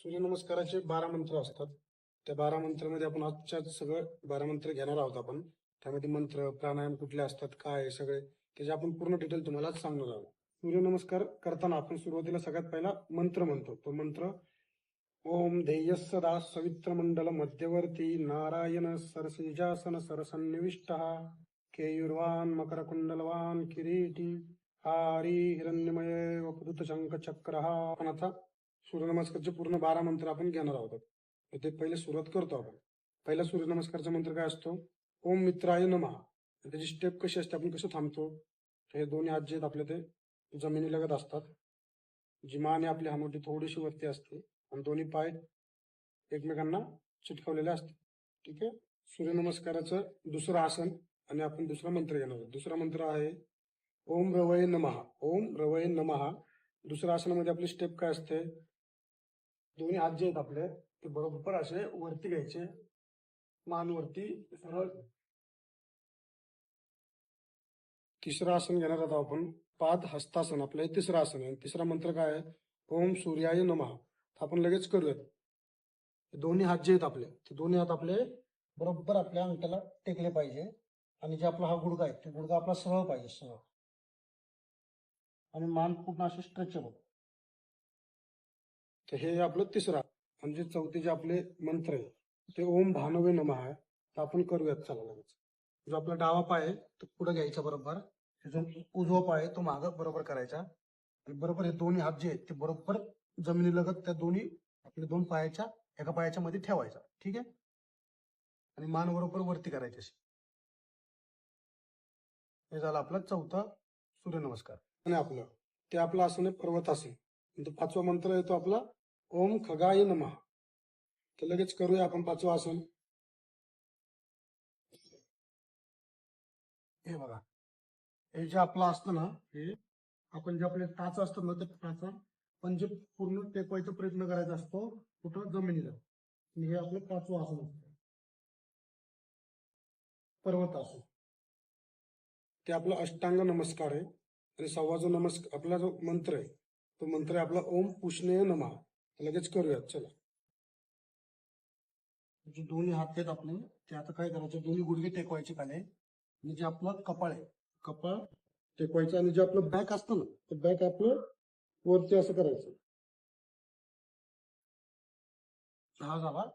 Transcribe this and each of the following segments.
सूर्यनमस्काराचे 12 मंत्र असतात. त्या 12 मंत्रामध्ये आपण आजच्या सगळं 12 मंत्र घेणार आहोत आपण. त्यामध्ये मंत्र, प्राणायाम कुठले असतात, काय आहे सगळे त्याचे आपण पूर्ण डिटेल तुम्हाला सांगणार आहोत. सूर्यनमस्कार करताना आपण सुरुवातीला सगळ्यात पहिला मंत्र म्हणतो. तो मंत्र ओम ध्येय सदा सवित्रमंडल मध्यवर्ती नारायण सरसिजासन सरसन्निविष्ट केयुर्वान मकरकुंडलवान किरीटी हारी हिरण्यमय वपुत शंख चक्र. आपण आता सूर्यनमस्कारचे पूर्ण 12 मंत्र आपण घेणार आहोत. ते पहिले सुरुवात करतो आपण. पहिला सूर्यनमस्कारचा मंत्र काय असतो? ओम मित्राय नमः. त्याची स्टेप कशी असते, आपण कसं थांबतो? हे दोन्ही हात जे आपले ते जमिनीलगत असतात. जी मान आहे आपली हानोटी थोडीशी वरती असते आणि दोन्ही पाय एकमेकांना चिटकवलेले असतात. ठीक आहे. सूर्यनमस्काराचं दुसरं आसन आणि आपण दुसरा मंत्र घेणार आहोत. दुसरा मंत्र आहे ओम रवये नमः. ओम रवये नमः. दुसऱ्या आसनामध्ये आपली स्टेप काय असते? दोन्ही हात जे आहेत आपले ते बरोबर असे वरती घ्यायचे, मान वरती सरळ. तिसरं आसन घेणार आहोत आपण पाद हस्तासन. आपलं हे तिसरं आसन आहे. तिसरा मंत्र काय आहे? ओम सूर्याय नमः. आपण लगेच करूयात. दोन्ही हात जे आहेत आपले ते दोन्ही हात आपले बरोबर आपल्या अंगठ्याला टेकले पाहिजे आणि जे आपला हा गुडघा आहे ते गुडघा आपला सरळ पाहिजे, सरळ. आणि मान पूर्ण असे स्ट्रेचेबल. तर हे आपलं तिसरा. म्हणजे चौथे जे आपले मंत्र आहे ते ओम भानवे नमः आहे. तर आपण करूयात चला लगेच. जो आपला डावा पाय आहे तो पुढे घ्यायचा बरोबर. जो उजवा पाय आहे तो मागं बरोबर करायचा आणि बरोबर हे दोन्ही हात जे आहेत ते बरोबर जमिनीलगत त्या दोन्ही आपल्या दोन पायाच्या एका पायाच्या मध्ये ठेवायचा. ठीक आहे. आणि मान बरोबर वरती करायची अशी. हे झालं आपला चौथा सूर्यनमस्कार. आणि आपलं ते आपलं आसन आहे पर्वतासन. तो पाचवा मंत्र येतो आपला ओम खगाय नमः. तर लगेच करूया आपण पाचवा आसन. हे बघा, हे जे आपलं असतं ना, हे आपण जे आपले टाच असतात ना ते टाचा पण जे पूर्ण टेकवायचा प्रयत्न करायचा असतो कुठं? जमिनीला. आणि हे आपलं पाचवं आसन असतं पर्वतासन. ते आपला अष्टांग नमस्कार आहे. आणि सहावा जो नमस्कार आपला जो मंत्र आहे तो मंत्र आहे आपला ओम पुष्णेय नमः. लगेच करूयात चला. जे दोन्ही हात आहेत आपले ते आता काय करायचे? दोन्ही गुडघे टेकवायचे खाली आणि जे आपलं कपाळ आहे कपाळ टेकवायचं आणि जे आपलं बॅक असतं ना ते बॅक आपलं वरती असं करायचं. हा झाला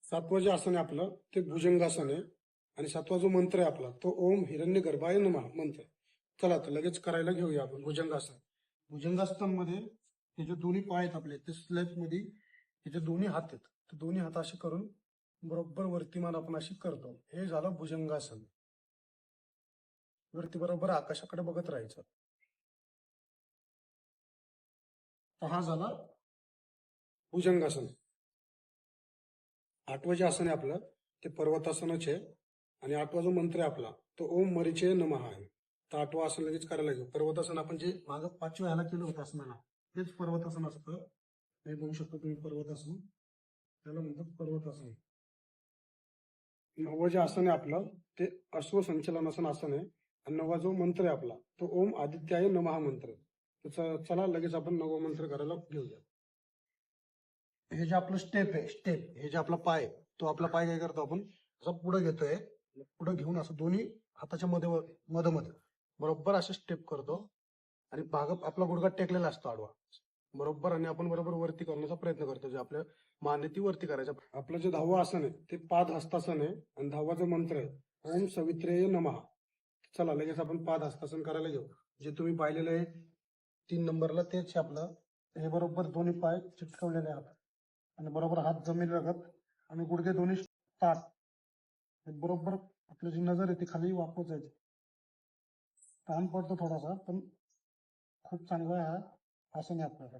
सातवं जे आसन आहे आपलं ते भुजंगासन आहे. आणि सातवा जो मंत्र आहे आपला तो ओम हिरण्य गर्भाय नमः मंत्र. चला तर लगेच करायला घेऊया आपण भुजंगासन. भुजंगासनामध्ये हे जे दोन्ही पाय आहेत आपले ते स्लेप मध्ये हे जे दोन्ही हात आहेत ते दोन्ही हात असे करून बरोबर वरतीमान आपण अशी करतो. हे झालं भुजंगासन. वरती बरोबर आकाशाकडे बघत राहायचं. तर हा झाला भुजंगासन. आठवं जे आसन आहे आपलं ते पर्वतासनच आहे. आणि आठवा जो मंत्र आहे आपला तो ओम मरिचय नमः आहे. तर आठवा आसन लगेच करायला घेऊ. पर्वतासन आपण जे मागं पाचव्या ह्याला केलं होतं आसनाला तेच पर्वतासन असतं. हे बघू शकतो तुम्ही पर्वतासन. त्याला म्हणतात पर्वतासन. नववं जे आसन आहे आपलं ते अश्वसंचलनासन आसन आहे. आणि नववा जो मंत्र आहे आपला तो ओम आदित्याय नमः मंत्र. तर चला लगेच आपण नववा मंत्र करायला घेऊया. हे जे आपलं स्टेप आहे स्टेप हे जे आपला पाय आहे, तो आपला पाय काय करतो आपण असं पुढे घेतोय. पुढे घेऊन असं दोन्ही हाताच्या मध्ये मध्ये बरोबर असे स्टेप करतो आणि भाग आपला गुडघा टेकलेला असतो आडवा बरोबर. आणि आपण बरोबर वरती करण्याचा प्रयत्न करतो. जे आपल्या माने ती वरती करायचं. आपलं जे 10वं आसन आहे ते पाद हस्तासन आहे. आणि 10वा जो मंत्र आहे ओम सवित्रेय नमः. चला लगेच आपण पाद हस्तासन करायला घेऊ. जे तुम्ही पाहिलेलं आहे 3 नंबरला तेच आपलं. हे बरोबर दोन्ही पाय चिटकवलेले आहेत आणि बरोबर हात जमीन लागत आणि गुडघे दोन्ही ताट. बरोबर आपली जी नजर आहे ती खाली वापस जायची. ताण पडतो थोडासा पण खूप चांगला हा आसन आहे आपल्याला.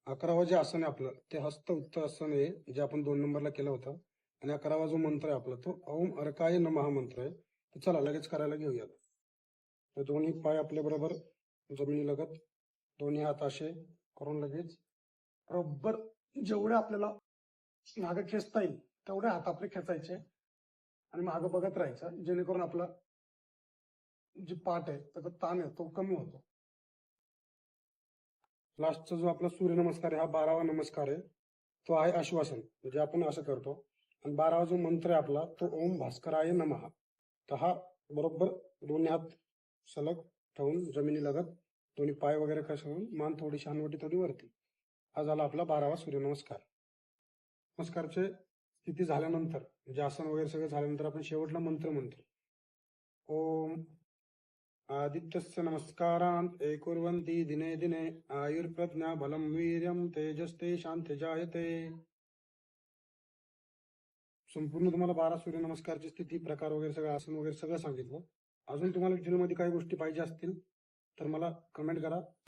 11वं जे आसन आहे आपलं ते हस्त उत्तासन आहे जे आपण 2 नंबरला केलं होतं. आणि 11वा जो मंत्र आहे आपला तो ओम अर्काय नमः मंत्र आहे. तर चला लगेच करायला घेऊयात. तर दोन्ही पाय आपल्या बरोबर जमिनी लगत दोन्ही हात असे करून लगेच बरोबर जेवढे आपल्याला मागे खेचता येईल तेवढे हात आपले खेचायचे आणि मागं बघत राहायचं. जेणेकरून आपला जे पाठ आहे त्याचा ताण आहे तो कमी होतो. लास्टचा जो आपला सूर्यनमस्कार आहे हा 12वा नमस्कार आहे. तो आहे आश्वासन, म्हणजे आपण असं करतो. आणि 12वा जो मंत्र आहे आपला तो ओम भास्कराय नमः. तर हा बरोबर दोन्ही हात सलग ठेवून जमिनीलगत दोन्ही पाय वगैरे कसं मान थोडी शानवटी थोडी वरती. हा झाला आपला 12वा सूर्यनमस्कार. नमस्कारचे स्थिती झाल्यानंतर म्हणजे आसन वगैरे सगळं झाल्यानंतर आपण शेवटला मंत्र म्हणतो. ओम आदित्यस्य नमस्कारान् कुर्वन्ति दिने दिने आयुर्प्रज्ञा बलं वीर्यं तेजस्ते शांती जायते. संपूर्ण तुम्हाला 12 सूर्यनमस्कारची स्थिती, प्रकार वगैरे सगळं आसन वगैरे सगळं सांगितलं. अजून तुम्हाला डिटेलमध्ये काही गोष्टी पाहिजे असतील तर मला कमेंट करा.